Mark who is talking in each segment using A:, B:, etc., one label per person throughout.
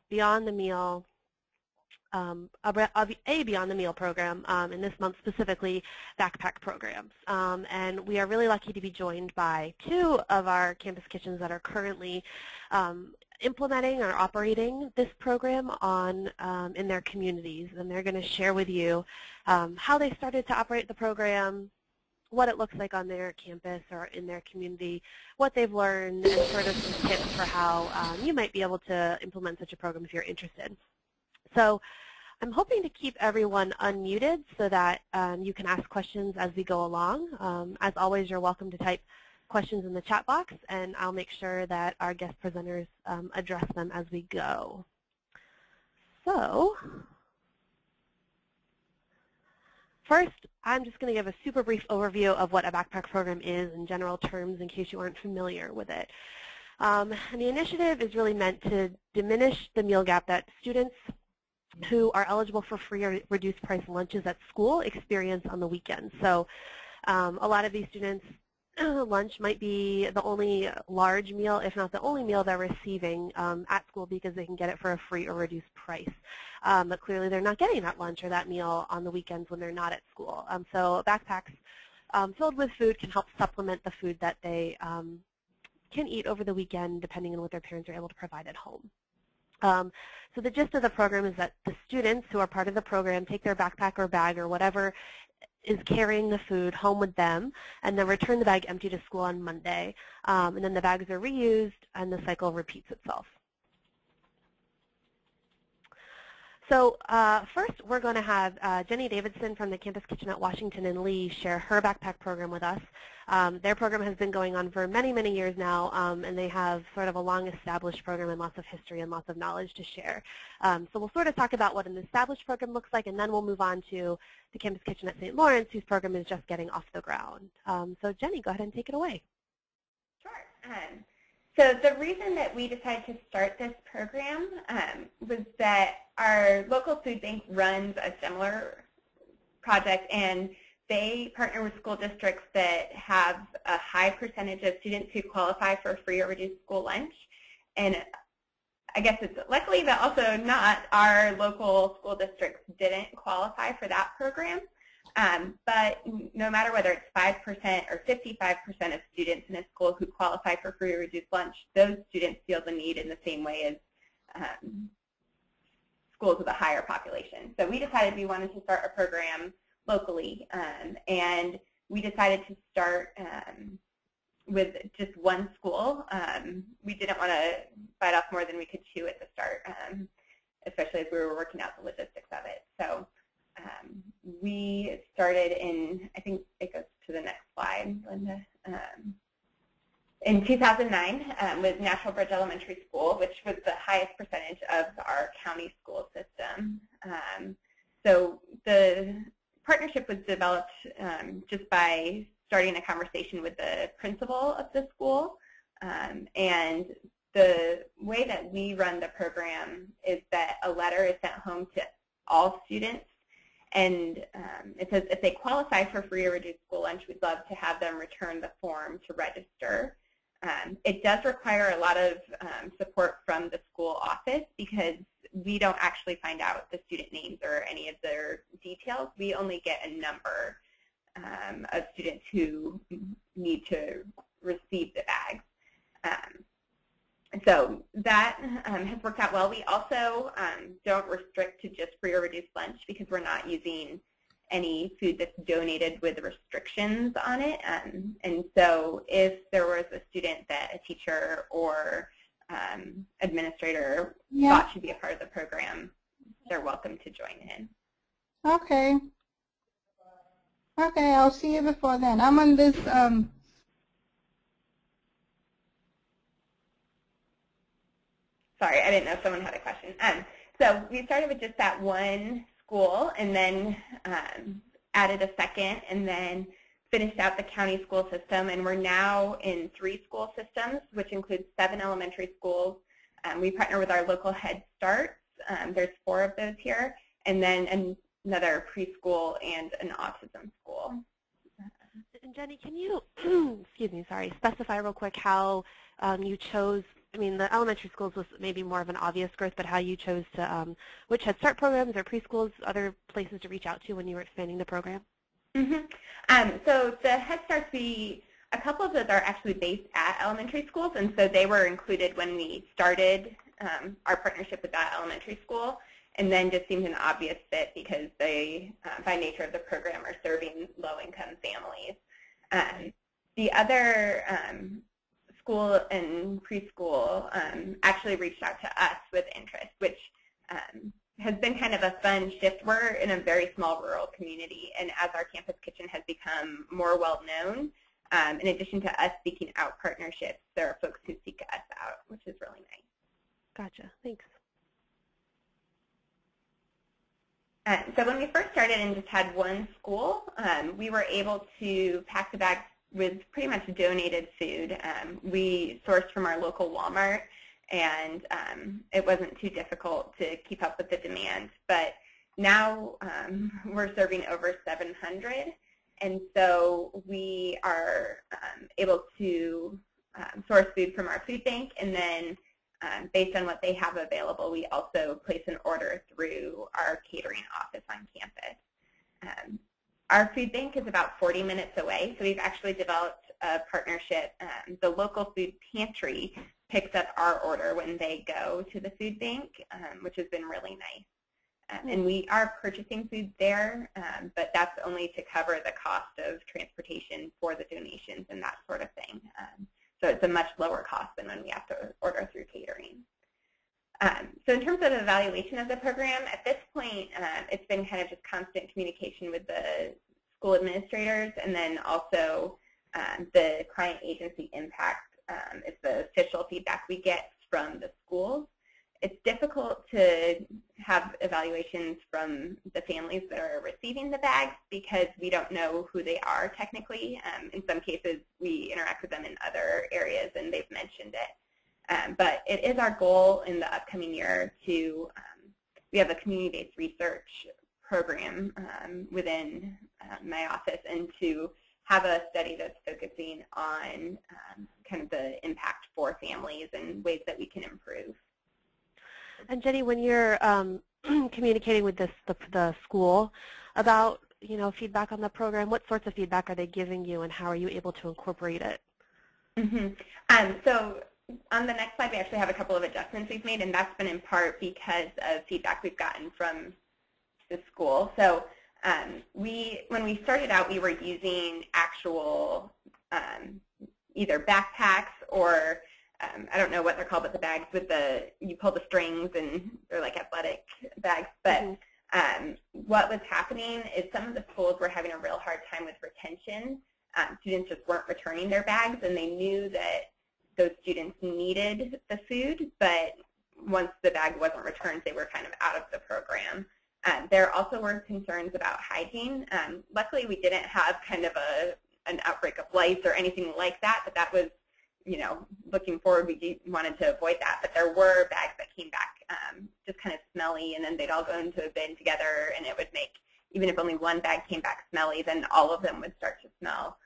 A: Beyond the Meal, a Beyond the Meal program, and this month specifically backpack programs. And we are really lucky to be joined by two of our campus kitchens that are currently implementing or operating this program in their communities. And they're going to share with you how they started to operate the program, what it looks like on their campus or in their community, what they've learned, and sort of some tips for how you might be able to implement such a program if you're interested. So I'm hoping to keep everyone unmuted so that you can ask questions as we go along. As always, you're welcome to type questions in the chat box, and I'll make sure that our guest presenters address them as we go. So first, I'm just going to give a super brief overview of what a backpack program is in general terms in case you aren't familiar with it. And the initiative is really meant to diminish the meal gap that students who are eligible for free or reduced price lunches at school experience on the weekends. So a lot of these students, lunch might be the only large meal, if not the only meal they're receiving at school because they can get it for a free or reduced price. But clearly they're not getting that lunch or that meal on the weekends when they're not at school. So backpacks filled with food can help supplement the food that they can eat over the weekend depending on what their parents are able to provide at home. So the gist of the program is that the students who are part of the program take their backpack or bag or whatever is carrying the food home with them and then return the bag empty to school on Monday. And then the bags are reused and the cycle repeats itself. So first, we're going to have Jenny Davidson from the Campus Kitchen at Washington and Lee share her backpack program with us. Their program has been going on for many, many years now, and they have sort of a long-established program and lots of history and lots of knowledge to share. So we'll sort of talk about what an established program looks like, and then we'll move on to the Campus Kitchen at St. Lawrence, whose program is just getting off the ground. So Jenny, go ahead and take it away.
B: Sure. So the reason that we decided to start this program was that our local food bank runs a similar project, and they partner with school districts that have a high percentage of students who qualify for free or reduced school lunch. And I guess it's luckily, but also not, our local school districts didn't qualify for that program. But no matter whether it's 5% or 55% of students in a school who qualify for free or reduced lunch, those students feel the need in the same way as schools with a higher population. So we decided we wanted to start a program locally, and we decided to start with just one school. We didn't want to bite off more than we could chew at the start, especially as we were working out the logistics of it. So we started in, I think it goes to the next slide, Linda, in 2009 with Natural Bridge Elementary School, which was the highest percentage of our county school system. So the partnership was developed just by starting a conversation with the principal of the school. And the way that we run the program is that a letter is sent home to all students. And it says if they qualify for free or reduced school lunch, we'd love to have them return the form to register. It does require a lot of support from the school office because we don't actually find out the student names or any of their details. We only get a number of students who need to receive the bags. So that has worked out well. We also don't restrict to just free or reduced lunch because we're not using any food that's donated with restrictions on it. And so if there was a student that a teacher or administrator thought should be a part of the program, they're welcome to join in.
C: Okay. Okay, I'll see you before then. I'm on this
B: Sorry, I didn't know if someone had a question. So we started with just that one school and then added a second and then finished out the county school system. And we're now in 3 school systems, which includes 7 elementary schools. We partner with our local Head Starts. There's 4 of those here. And then another preschool and an autism school.
A: And Jenny, can you, excuse me, sorry, specify real quick how you chose I mean, the elementary schools was maybe more of an obvious growth, but how you chose to, which Head Start programs or preschools, other places to reach out to when you were expanding the program?
B: So the Head Starts, a couple of those are actually based at elementary schools, and so they were included when we started our partnership with that elementary school, and then just seemed an obvious fit because they, by nature of the program, are serving low-income families. The other school and preschool actually reached out to us with interest, which has been kind of a fun shift. We're in a very small rural community, and as our campus kitchen has become more well-known, in addition to us seeking out partnerships, there are folks who seek us out, which is really nice.
A: Gotcha. Thanks.
B: So when we first started and just had one school, we were able to pack the bags with pretty much donated food. We sourced from our local Walmart, and it wasn't too difficult to keep up with the demand. But now we're serving over 700, and so we are able to source food from our food bank, and then based on what they have available, we also place an order through our catering office on campus. Our food bank is about 40 minutes away, so we've actually developed a partnership. The local food pantry picks up our order when they go to the food bank, which has been really nice. And we are purchasing food there, but that's only to cover the cost of transportation for the donations and that sort of thing. So it's a much lower cost than when we have to order through catering. So in terms of evaluation of the program, at this point, it's been kind of just constant communication with the school administrators, and then also the client agency impact is the official feedback we get from the schools. It's difficult to have evaluations from the families that are receiving the bags because we don't know who they are technically. In some cases, we interact with them in other areas, and they've mentioned it. But it is our goal in the upcoming year to, we have a community-based research program within my office, and to have a study that's focusing on kind of the impact for families and ways that we can improve.
A: And Jenny, when you're communicating with the school about feedback on the program, what sorts of feedback are they giving you, and how are you able to incorporate it?
B: So on the next slide, we actually have a couple of adjustments we've made, and that's been in part because of feedback we've gotten from the school. So when we started out, we were using actual either backpacks or I don't know what they're called, but the bags with you pull the strings, and they're like athletic bags. But what was happening is some of the schools were having a real hard time with retention. Students just weren't returning their bags, and they knew that those students needed the food, but once the bag wasn't returned, they were kind of out of the program. There also were concerns about hygiene. Luckily, we didn't have kind of an outbreak of lice or anything like that, but that was, looking forward, we wanted to avoid that. But there were bags that came back just kind of smelly, and then they'd all go into a bin together, and it would make, even if only one bag came back smelly, then all of them would start to smell.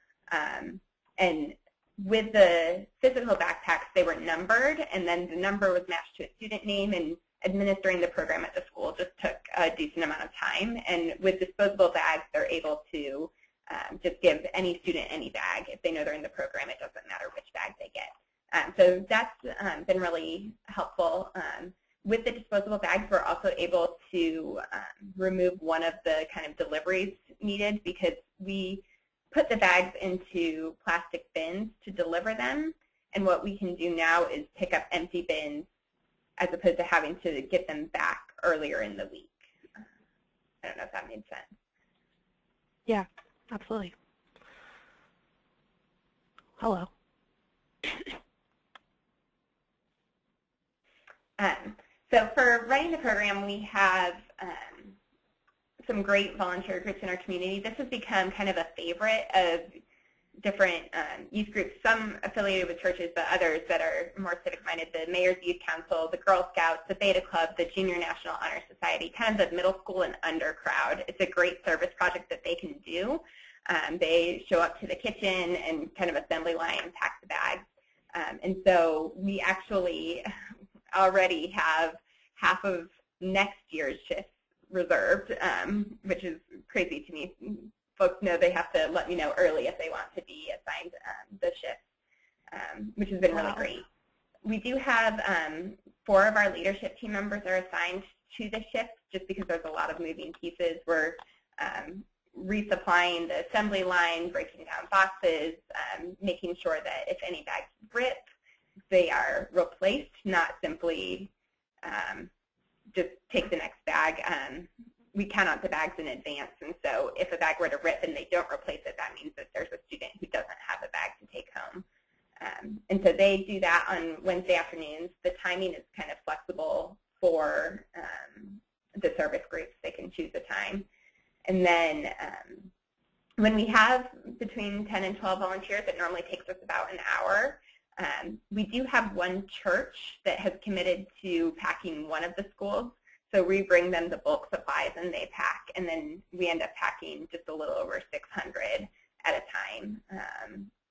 B: And with the physical backpacks, they were numbered, and then the number was matched to a student name, and administering the program at the school just took a decent amount of time. And with disposable bags, they're able to just give any student any bag. If they know they're in the program, it doesn't matter which bag they get. So that's been really helpful. With the disposable bags, we're also able to remove one of the kind of deliveries needed, because we put the bags into plastic bins to deliver them, and what we can do now is pick up empty bins as opposed to having to get them back earlier in the week. I don't know if that made sense.
A: Yeah, absolutely. Hello.
B: So for running the program, we have some great volunteer groups in our community. This has become kind of a favorite of different youth groups, some affiliated with churches, but others that are more civic-minded, the Mayor's Youth Council, the Girl Scouts, the Beta Club, the Junior National Honor Society, kind of the middle school and under crowd. It's a great service project that they can do. They show up to the kitchen and kind of assembly line and pack the bags. And so we actually already have half of next year's shifts reserved, which is crazy to me. Folks know they have to let me know early if they want to be assigned the shifts, which has been really great. We do have 4 of our leadership team members are assigned to the shifts just because there's a lot of moving pieces. We're resupplying the assembly line, breaking down boxes, making sure that if any bags rip, they are replaced, not simply just take the next bag. We count out the bags in advance, and so if a bag were to rip and they don't replace it, that means that there's a student who doesn't have a bag to take home. And so they do that on Wednesday afternoons. The timing is kind of flexible for the service groups. They can choose a time. And then when we have between 10 and 12 volunteers, it normally takes us about an hour. We do have one church that has committed to packing one of the schools. So we bring them the bulk supplies and they pack, and then we end up packing just a little over 600 at a time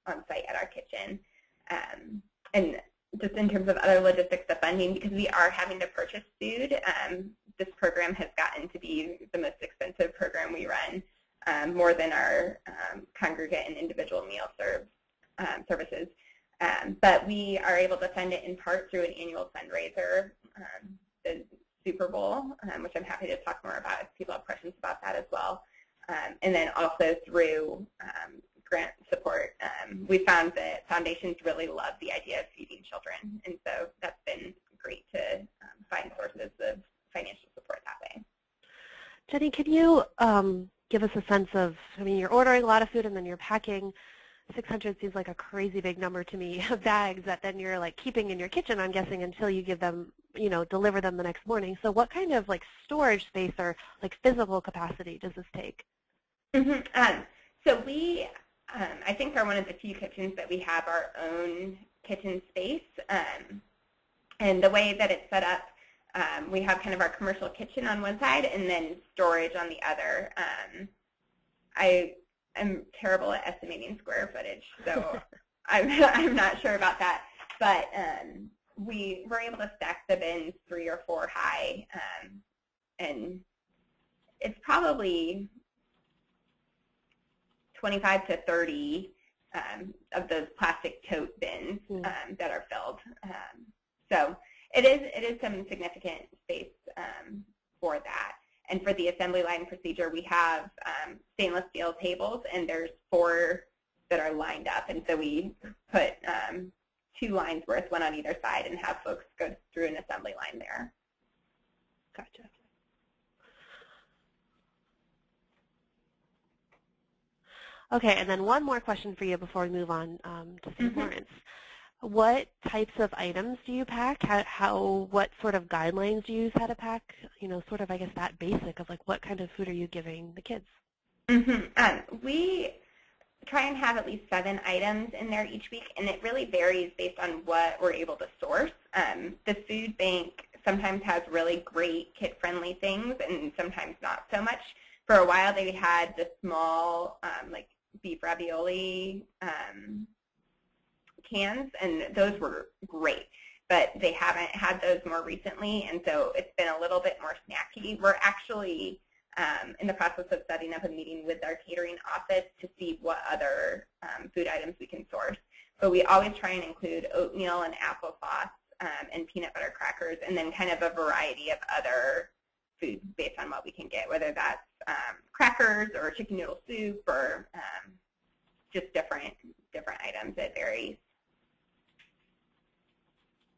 B: on site at our kitchen. And just in terms of other logistics of funding, because we are having to purchase food, this program has gotten to be the most expensive program we run, more than our congregate and individual meal services. But we are able to fund it in part through an annual fundraiser, the Super Bowl, which I'm happy to talk more about if people have questions about that as well. And then also through grant support. We found that foundations really love the idea of feeding children, and so that's been great to find sources of financial support that way.
A: Jenny, can you give us a sense of, I mean, you're ordering a lot of food and then you're packing. 600 seems like a crazy big number to me of bags that then you're like keeping in your kitchen, I'm guessing, until you give them, you know, deliver them the next morning. So what kind of like storage space or like physical capacity does this take?
B: Mm-hmm. So we, I think, are one of the few kitchens that we have our own kitchen space. And the way that it's set up, we have kind of our commercial kitchen on one side and then storage on the other. I'm terrible at estimating square footage, so I'm not sure about that. But we were able to stack the bins 3 or 4 high, and it's probably 25 to 30 of those plastic tote bins that are filled. So it is some significant space for that. And for the assembly line procedure, we have stainless steel tables, and there's 4 that are lined up. And so we put 2 lines worth, one on either side, and have folks go through an assembly line there.
A: Gotcha. Okay, and then one more question for you before we move on to St. Lawrence. What types of items do you pack? What sort of guidelines do you use how to pack? You know, sort of, I guess, that basic of like what kind of food are you giving the kids?
B: We try and have at least 7 items in there each week, and it really varies based on what we're able to source. The food bank sometimes has really great kid-friendly things, and sometimes not so much. For a while, they had the small, like beef ravioli cans, and those were great, but they haven't had those more recently, and so it's been a little bit more snacky. We're actually in the process of setting up a meeting with our catering office to see what other food items we can source. But we always try and include oatmeal and applesauce and peanut butter crackers, and then kind of a variety of other food based on what we can get, whether that's crackers or chicken noodle soup or just different items. It varies.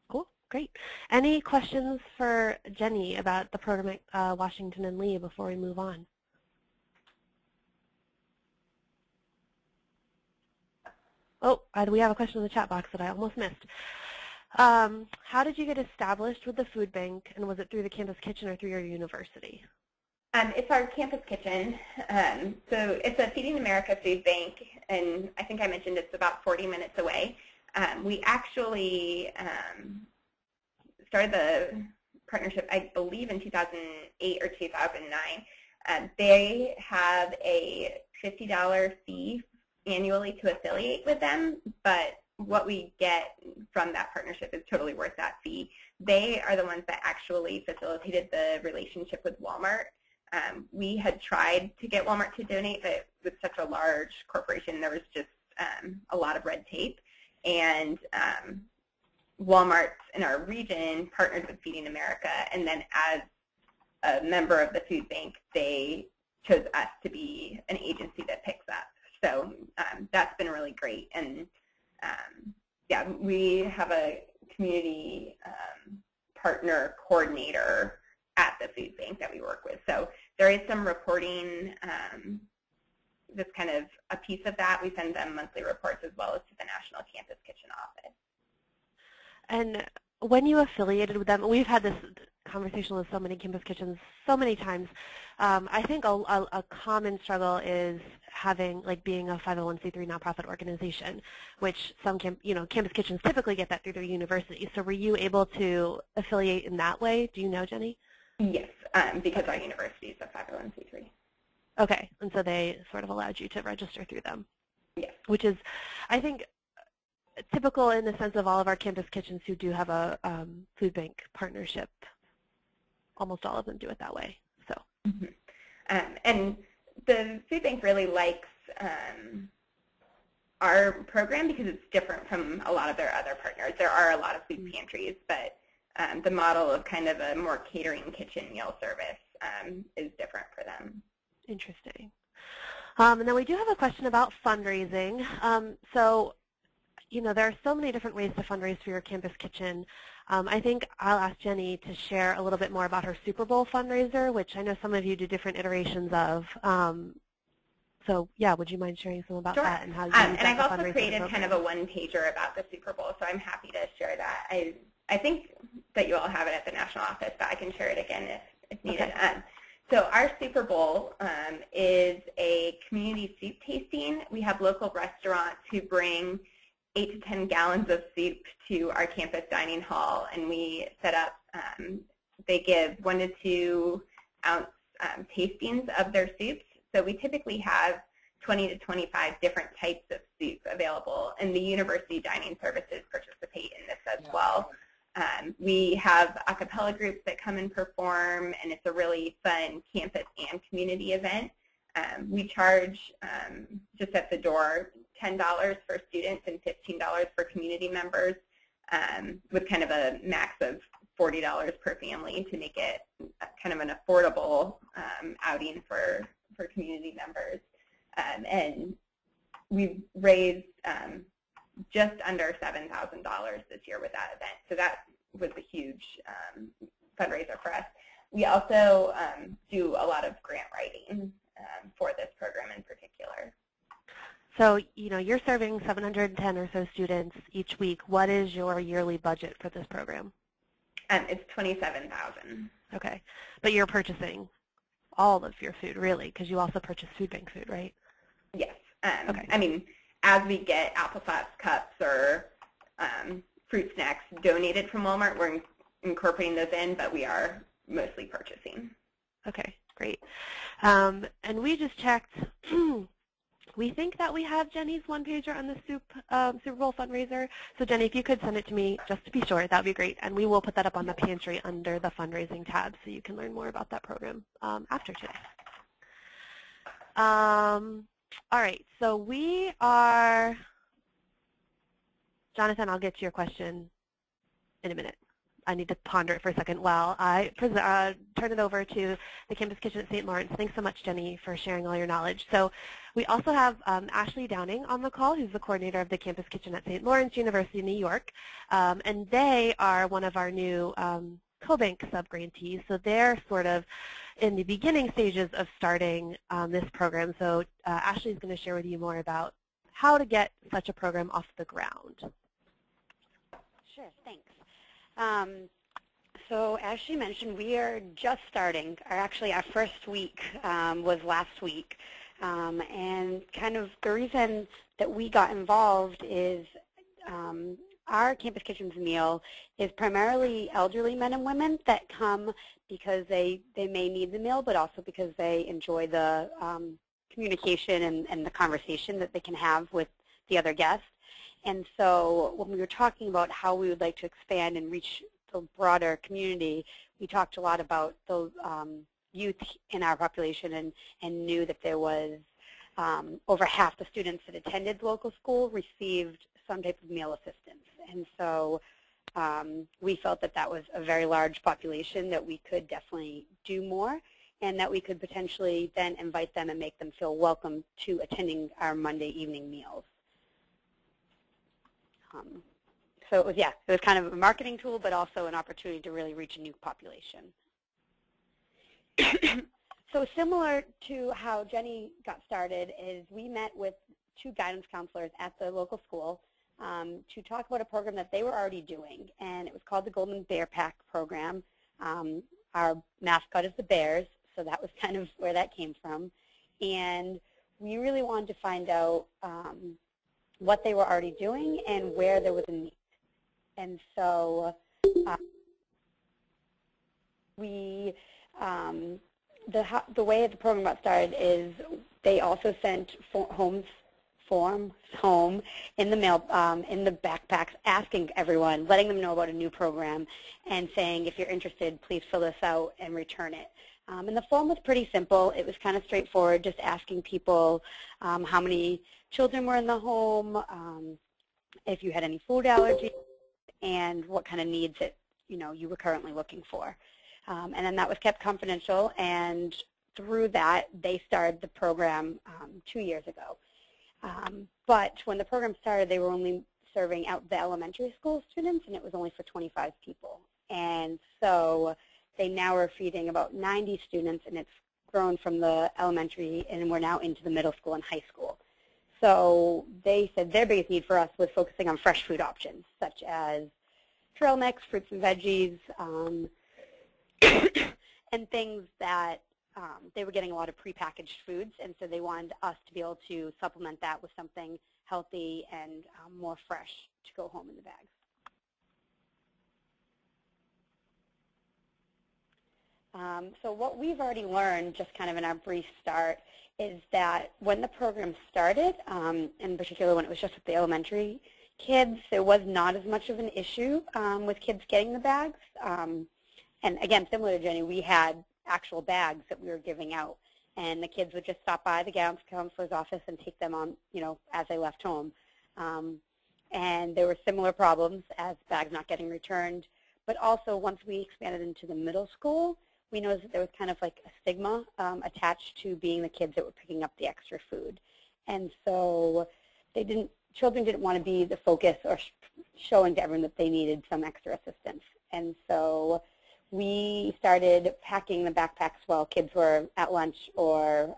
A: Cool, great. Any questions for Jenny about the program at Washington and Lee before we move on? Oh, we have a question in the chat box that I almost missed. How did you get established with the food bank, and was it through the campus kitchen or through your university?
B: It's our campus kitchen. So it's a Feeding America food bank, and I think I mentioned it's about 40 minutes away. We actually started the partnership, I believe, in 2008 or 2009. They have a $50 fee annually to affiliate with them, but what we get from that partnership is totally worth that fee. They are the ones that actually facilitated the relationship with Walmart. We had tried to get Walmart to donate, but with such a large corporation, there was just a lot of red tape. And Walmart in our region partnered with Feeding America, and then as a member of the food bank, they chose us to be an agency that picks up. So that's been really great. And yeah, we have a community partner coordinator at the food bank that we work with. So there is some reporting that's kind of a piece of that. We send them monthly reports as well as to the National Campus Kitchen Office.
A: And when you affiliated with them, we've had this conversation with so many campus kitchens so many times. I think a common struggle is having, like, being a 501c3 nonprofit organization, which some campus kitchens typically get that through their university. So were you able to affiliate in that way? Do you know, Jenny?
B: Yes, because our university is a 501c3.
A: Okay, and so they sort of allowed you to register through them.
B: Yes.
A: Which is, I think, typical in the sense of all of our campus kitchens who do have a food bank partnership. Almost all of them do it that way. So.
B: Mm-hmm. And the food bank really likes our program because it's different from a lot of their other partners. There are a lot of food pantries, but the model of kind of a more catering kitchen meal service is different for them.
A: Interesting. And then we do have a question about fundraising. So, there are so many different ways to fundraise for your campus kitchen. I think I'll ask Jenny to share a little bit more about her Super Bowl fundraiser, which I know some of you do different iterations of. So, yeah, would you mind sharing some about that and how you
B: and I've also created kind of a one-pager about the Super Bowl, so I'm happy to share that. I think that you all have it at the national office, but I can share it again if needed. Okay. So our Super Bowl is a community soup tasting. We have local restaurants who bring 8 to 10 gallons of soup to our campus dining hall, and we set up, they give 1 to 2 ounce tastings of their soups. So we typically have 20 to 25 different types of soup available, and the university dining services participate in this as well. We have a cappella groups that come and perform, and it's a really fun campus and community event. We charge, just at the door, $10 for students and $15 for community members, with kind of a max of $40 per family to make it kind of an affordable outing for community members. And we've raised just under $7,000 this year with that event. So that was a huge fundraiser for us. We also do a lot of grant writing for this program in particular.
A: So, you're serving 710 or so students each week. What is your yearly budget for this program?
B: It's $27,000.
A: Okay. But you're purchasing all of your food, really, because you also purchase food bank food, right?
B: Yes.
A: Okay.
B: I mean, as we get applesauce cups or fruit snacks donated from Walmart, we're incorporating those in, but we are mostly purchasing.
A: Okay, great. And we just checked. We think that we have Jenny's one-pager on the Super Bowl fundraiser. So, Jenny, if you could send it to me just to be sure, that would be great. And we will put that up on the pantry under the fundraising tab so you can learn more about that program after today. All right, so we are, Jonathan, I'll get to your question in a minute. I need to ponder it for a second while I turn it over to the Campus Kitchen at St. Lawrence. Thanks so much, Jenny, for sharing all your knowledge. So we also have Ashley Downing on the call, who's the coordinator of the Campus Kitchen at St. Lawrence University in New York. And they are one of our new CoBank sub-grantees. So they're sort of in the beginning stages of starting this program. So Ashley's going to share with you more about how to get such a program off the ground.
D: Sure, thanks. So as she mentioned, we are just starting. Actually, our first week was last week. And kind of the reason that we got involved is our Campus Kitchens meal is primarily elderly men and women that come because they may need the meal, but also because they enjoy the communication and the conversation that they can have with the other guests. And so when we were talking about how we would like to expand and reach the broader community, we talked a lot about the youth in our population and knew that there was over half the students that attended the local school received some type of meal assistance. And so we felt that that was a very large population that we could definitely do more, and that we could potentially then invite them and make them feel welcome to attending our Monday evening meals. So it was, yeah, it was kind of a marketing tool, but also an opportunity to really reach a new population. So similar to how Jenny got started is we met with 2 guidance counselors at the local school to talk about a program that they were already doing, and it was called the Golden Bear Pack program. Our mascot is the bears, so that was kind of where that came from. And we really wanted to find out what they were already doing and where there was a need. And so the way the program got started is they also sent forms home in the mail, in the backpacks, asking everyone, letting them know about a new program, and saying, if you're interested, please fill this out and return it. And the form was pretty simple. It was kind of straightforward, just asking people how many children were in the home, if you had any food allergies, and what kind of needs that you were currently looking for. And then that was kept confidential, and through that, they started the program 2 years ago. But when the program started, they were only serving out the elementary school students, and it was only for 25 people. And so they now are feeding about 90 students, and it's grown from the elementary, and we're now into the middle school and high school. So they said their biggest need for us was focusing on fresh food options, such as trail mix, fruits and veggies, and things that they were getting a lot of prepackaged foods, and so they wanted us to be able to supplement that with something healthy and more fresh to go home in the bags. So what we've already learned, just kind of in our brief start, is that when the program started, in particular when it was just with the elementary kids, there was not as much of an issue with kids getting the bags. And again, similar to Jenny, we had actual bags that we were giving out, and the kids would just stop by the guidance counselor's office and take them on, as they left home. And there were similar problems as bags not getting returned. But also, once we expanded into the middle school, we noticed that there was kind of like a stigma attached to being the kids that were picking up the extra food. And so children didn't want to be the focus or showing to everyone that they needed some extra assistance. And so we started packing the backpacks while kids were at lunch or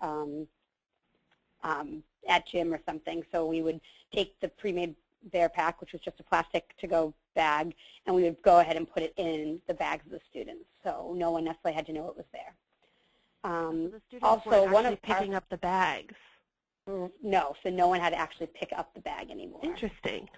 D: at gym or something. So we would take the pre-made bear pack, which was just a plastic to-go bag, and we would go ahead and put it in the bags of the students. So no one necessarily had to know it was there.
A: So the students
D: also,
A: weren't
D: one
A: actually
D: of
A: picking up the bags.
D: No, so no one had to actually pick up the bag anymore.
A: Interesting.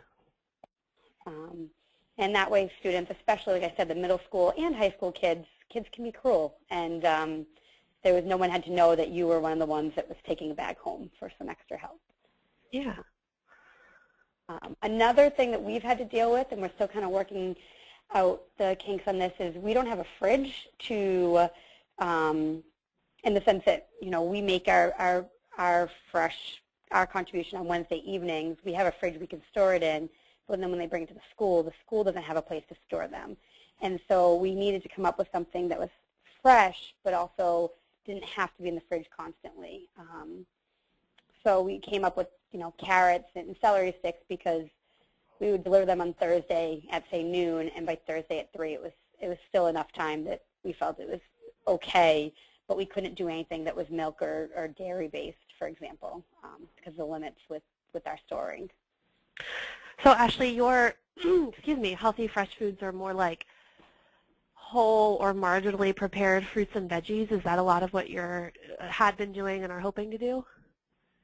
D: And that way students, especially, like I said, the middle school and high school kids can be cruel. And no one had to know that you were one of the ones that was taking a bag home for some extra help.
A: Yeah.
D: Another thing that we've had to deal with, and we're still kind of working out the kinks on this, is we don't have a fridge to, in the sense that, we make our contribution on Wednesday evenings. We have a fridge we can store it in, but then when they bring it to the school doesn't have a place to store them. And so we needed to come up with something that was fresh, but also didn't have to be in the fridge constantly. So we came up with, carrots and celery sticks, because we would deliver them on Thursday at, say, noon, and by Thursday at 3, it was still enough time that we felt it was okay, but we couldn't do anything that was milk or dairy-based, for example, because of the limits with our storing.
A: So Ashley, your healthy fresh foods are more like whole or marginally prepared fruits and veggies. Is that a lot of what you had been doing and are hoping to do?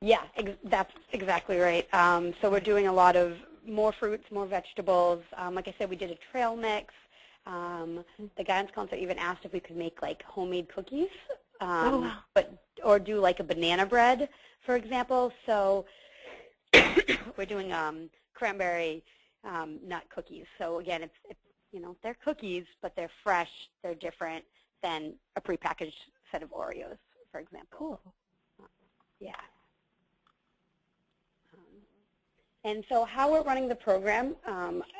D: Yeah, that's exactly right. So we're doing a lot of more fruits, more vegetables. Like I said, we did a trail mix. The guidance counselor even asked if we could make like homemade cookies, or do like a banana bread, for example. So we're doing cranberry nut cookies. So again, it's they're cookies, but they're fresh. They're different than a prepackaged set of Oreos, for example.
A: Cool.
D: Yeah. And so how we're running the program,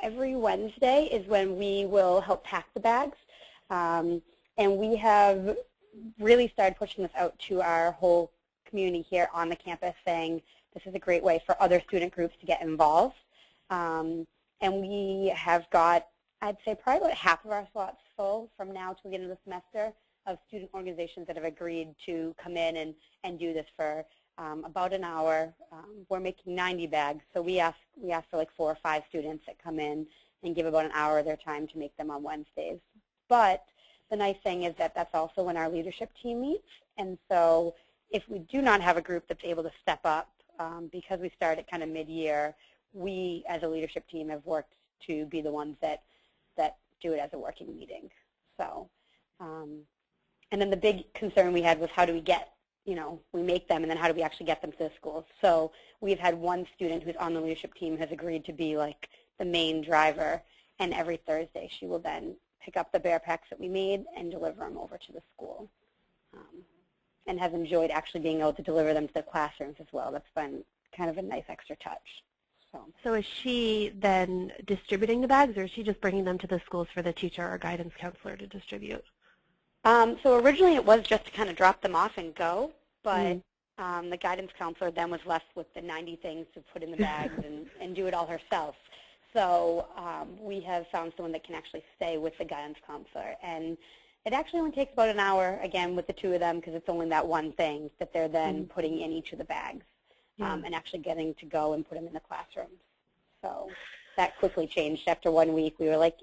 D: every Wednesday is when we will help pack the bags. And we have really started pushing this out to our whole community here on the campus, saying this is a great way for other student groups to get involved. And we have got, I'd say, probably about half of our slots full from now to the end of the semester of student organizations that have agreed to come in and do this for about an hour. We're making 90 bags, so we ask for like 4 or 5 students that come in and give about an hour of their time to make them on Wednesdays. But the nice thing is that that's also when our leadership team meets, and so if we do not have a group that's able to step up, because we started kind of mid-year, we as a leadership team have worked to be the ones that do it as a working meeting. So, and then the big concern we had was how do we get, we make them, and then how do we actually get them to the schools? So we've had one student who's on the leadership team has agreed to be like the main driver, and every Thursday she will then pick up the bear packs that we made and deliver them over to the school, and has enjoyed actually being able to deliver them to the classrooms as well. That's been kind of a nice extra touch.
A: So is she then distributing the bags, or is she just bringing them to the schools for the teacher or guidance counselor to distribute?
D: So originally it was just to kind of drop them off and go, but the guidance counselor then was left with the 90 things to put in the bags and do it all herself. So we have found someone that can actually stay with the guidance counselor. And it actually only takes about an hour, again, with the 2 of them, because it's only that one thing that they're then putting in each of the bags. And actually getting to go and put them in the classrooms. So that quickly changed. After 1 week, we were like,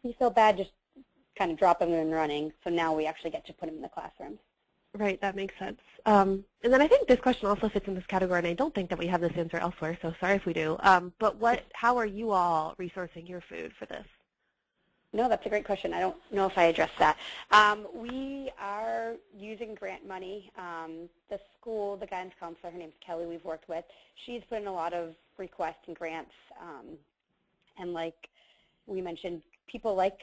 D: we feel bad just kind of dropping them and running. So now we actually get to put them in the classrooms.
A: Right, that makes sense. And then I think this question also fits in this category, and I don't think that we have this answer elsewhere, so sorry if we do. But how are you all resourcing your food for this?
D: No, that's a great question. I don't know if I addressed that. We are using grant money. The school, the guidance counselor, her name's Kelly, we've worked with, she's put in a lot of requests and grants. And like we mentioned, people like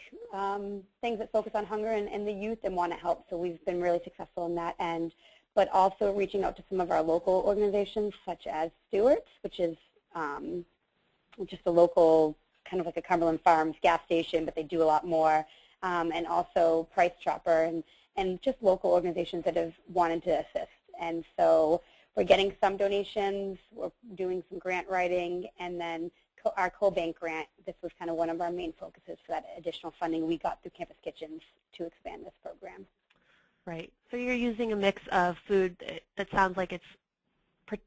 D: things that focus on hunger and the youth and want to help. So we've been really successful in that end. But also reaching out to some of our local organizations, such as Stewart's, which is just a local, kind of like a Cumberland Farms gas station, but they do a lot more, and also Price Chopper and just local organizations that have wanted to assist. And so we're getting some donations, we're doing some grant writing, and then our CoBank grant, this was kind of one of our main focuses for that additional funding we got through Campus Kitchens to expand this program.
A: Right. So you're using a mix of food that sounds like it's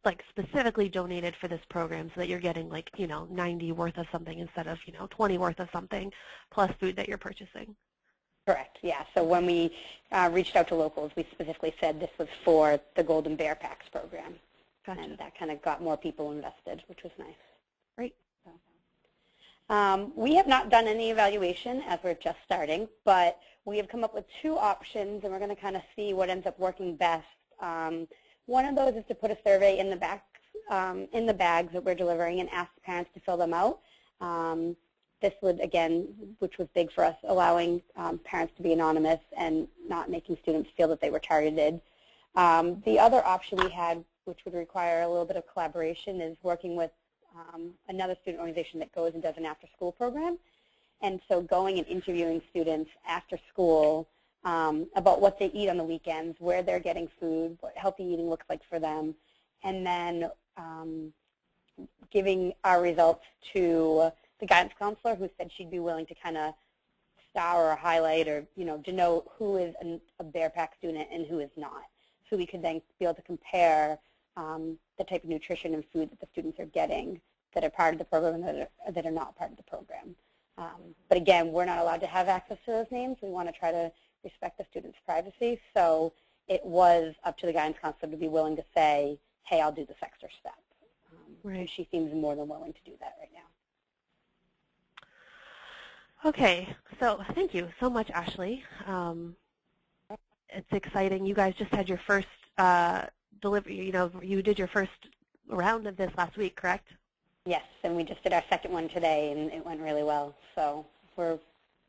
A: like specifically donated for this program, so that you're getting like 90 worth of something instead of 20 worth of something, plus food that you're purchasing.
D: Correct. Yeah. So when we reached out to locals, we specifically said this was for the Golden Bear Packs program, and that kind of got more people invested, which was nice.
A: Great.
D: So, we have not done any evaluation as we're just starting, but we have come up with 2 options, and we're going to kind of see what ends up working best. One of those is to put a survey in the bags that we're delivering and ask the parents to fill them out. This would, again, which was big for us, allowing parents to be anonymous and not making students feel that they were targeted. The other option we had, which would require a little bit of collaboration, is working with another student organization that goes and does an after-school program. And so going and interviewing students after school about what they eat on the weekends, where they're getting food, what healthy eating looks like for them, and then giving our results to the guidance counselor, who said she'd be willing to kind of star or highlight or denote who is a Bear Pack student and who is not, so we could then be able to compare the type of nutrition and food that the students are getting that are part of the program and that are not part of the program. But again, we're not allowed to have access to those names. We want to try to respect the students' privacy, so it was up to the guidance counselor to be willing to say, hey, I'll do this extra step.
A: Right.
D: And she seems more than willing to do that right now.
A: Okay, so thank you so much, Ashley. It's exciting. You guys just had your first delivery, you did your first round of this last week, correct?
D: Yes, and we just did our second one today, and it went really well. So we're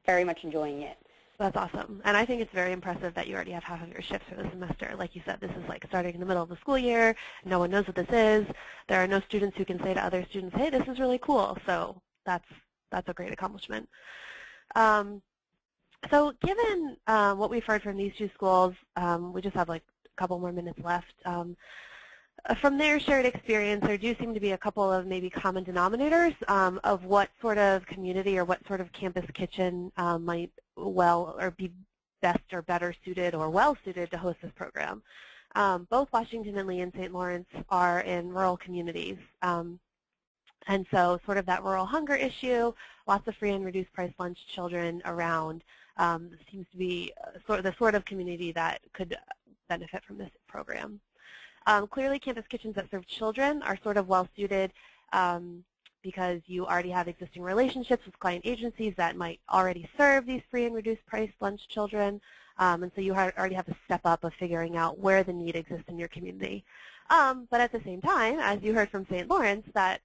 D: very much enjoying it.
A: That's awesome. And I think it's very impressive that you already have half of your shifts for the semester. Like you said, this is like starting in the middle of the school year. No one knows what this is. There are no students who can say to other students, hey, this is really cool. So that's a great accomplishment. So given what we've heard from these two schools, we just have like a couple more minutes left. From their shared experience, there do seem to be a couple of maybe common denominators of what sort of community or what sort of campus kitchen might well or be best or better suited or well suited to host this program. Both Washington and Lee and St. Lawrence are in rural communities. And so sort of that rural hunger issue, lots of free and reduced price lunch children around seems to be the sort of community that could benefit from this program. Clearly, campus kitchens that serve children are sort of well-suited because you already have existing relationships with client agencies that might already serve these free and reduced price lunch children. And so you already have a step up of figuring out where the need exists in your community. But at the same time, as you heard from St. Lawrence, that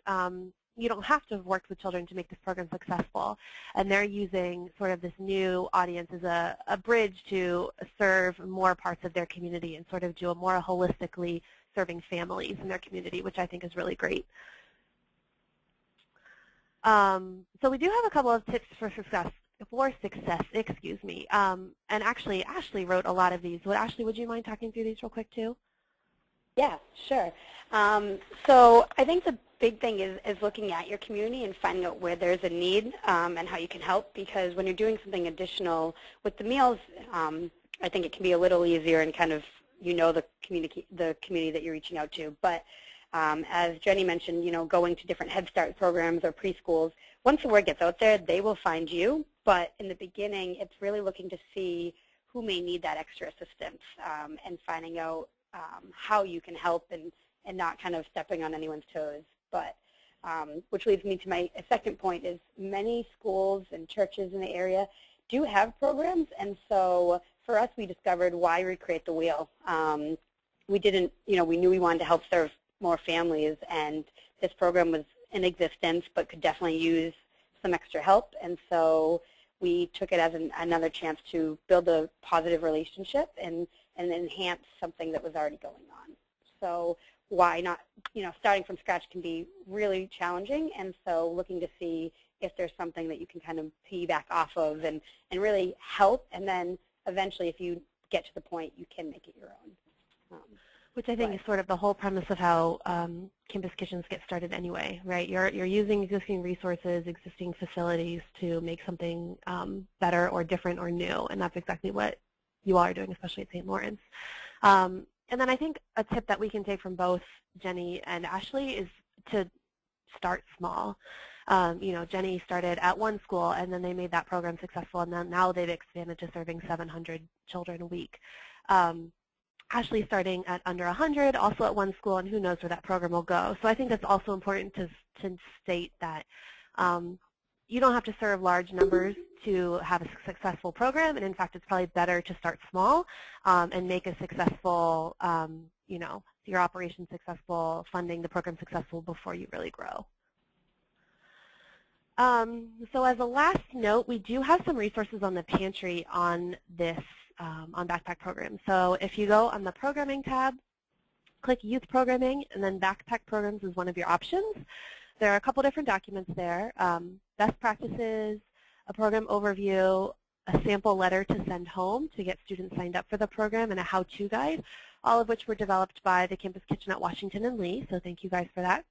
A: you don't have to have worked with children to make this program successful. And they're using sort of this new audience as a bridge to serve more parts of their community and sort of do a more holistically serving families in their community, which I think is really great. So we do have a couple of tips for success, excuse me. And actually, Ashley wrote a lot of these. Ashley, would you mind talking through these real quick too?
D: Yeah, sure. So I think the big thing is looking at your community and finding out where there's a need and how you can help, because when you're doing something additional with the meals, I think it can be a little easier and kind of the community that you're reaching out to. But as Jenny mentioned, going to different Head Start programs or preschools, once the word gets out there, they will find you. But in the beginning, it's really looking to see who may need that extra assistance and finding out how you can help and not kind of stepping on anyone's toes. But which leads me to my second point is many schools and churches in the area do have programs, and so for us we discovered why recreate the wheel. We didn't, we knew we wanted to help serve more families, and this program was in existence but could definitely use some extra help, and so we took it as another chance to build a positive relationship and enhance something that was already going on. So why not, starting from scratch can be really challenging, and so looking to see if there's something that you can kind of piggyback off of and really help, and then eventually if you get to the point, you can make it your own.
A: Which I think is sort of the whole premise of how campus kitchens get started anyway, right? You're using existing resources, existing facilities to make something better or different or new, and that's exactly what you all are doing, especially at St. Lawrence. And then I think a tip that we can take from both Jenny and Ashley is to start small. Jenny started at one school, and then they made that program successful, and then now they've expanded to serving 700 children a week. Ashley starting at under 100, also at one school, and who knows where that program will go. So I think that's also important to state that you don't have to serve large numbers to have a successful program, and in fact, it's probably better to start small and make a successful, your operation successful, funding the program successful before you really grow. So as a last note, we do have some resources on the pantry on this, on Backpack Programs. So if you go on the Programming tab, click Youth Programming, and then Backpack Programs is one of your options. There are a couple different documents there, best practices, a program overview, a sample letter to send home to get students signed up for the program, and a how-to guide, all of which were developed by the Campus Kitchen at Washington and Lee, so thank you guys for that.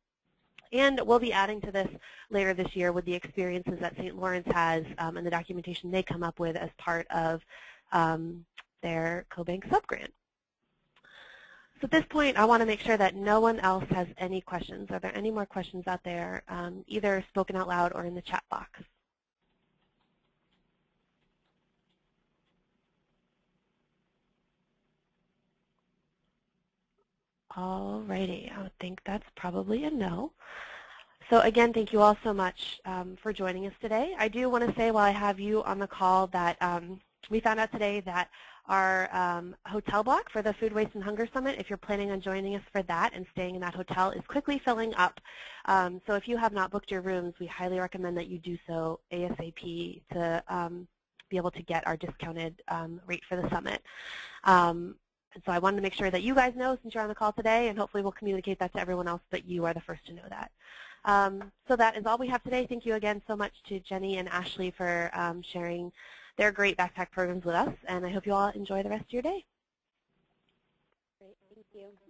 A: And we'll be adding to this later this year with the experiences that St. Lawrence has and the documentation they come up with as part of their CoBank subgrant. So at this point, I want to make sure that no one else has any questions. Are there any more questions out there, either spoken out loud or in the chat box? Alrighty, I would think that's probably a no. So again, thank you all so much for joining us today. I do want to say while I have you on the call that We found out today that our hotel block for the Food Waste and Hunger Summit, if you're planning on joining us for that and staying in that hotel, is quickly filling up. So if you have not booked your rooms, we highly recommend that you do so ASAP to be able to get our discounted rate for the summit. And so I wanted to make sure that you guys know since you're on the call today, and hopefully we'll communicate that to everyone else, but you are the first to know that. So that is all we have today. Thank you again so much to Jenny and Ashley for sharing their great backpack programs with us, and I hope you all enjoy the rest of your day.
D: Great, thank you.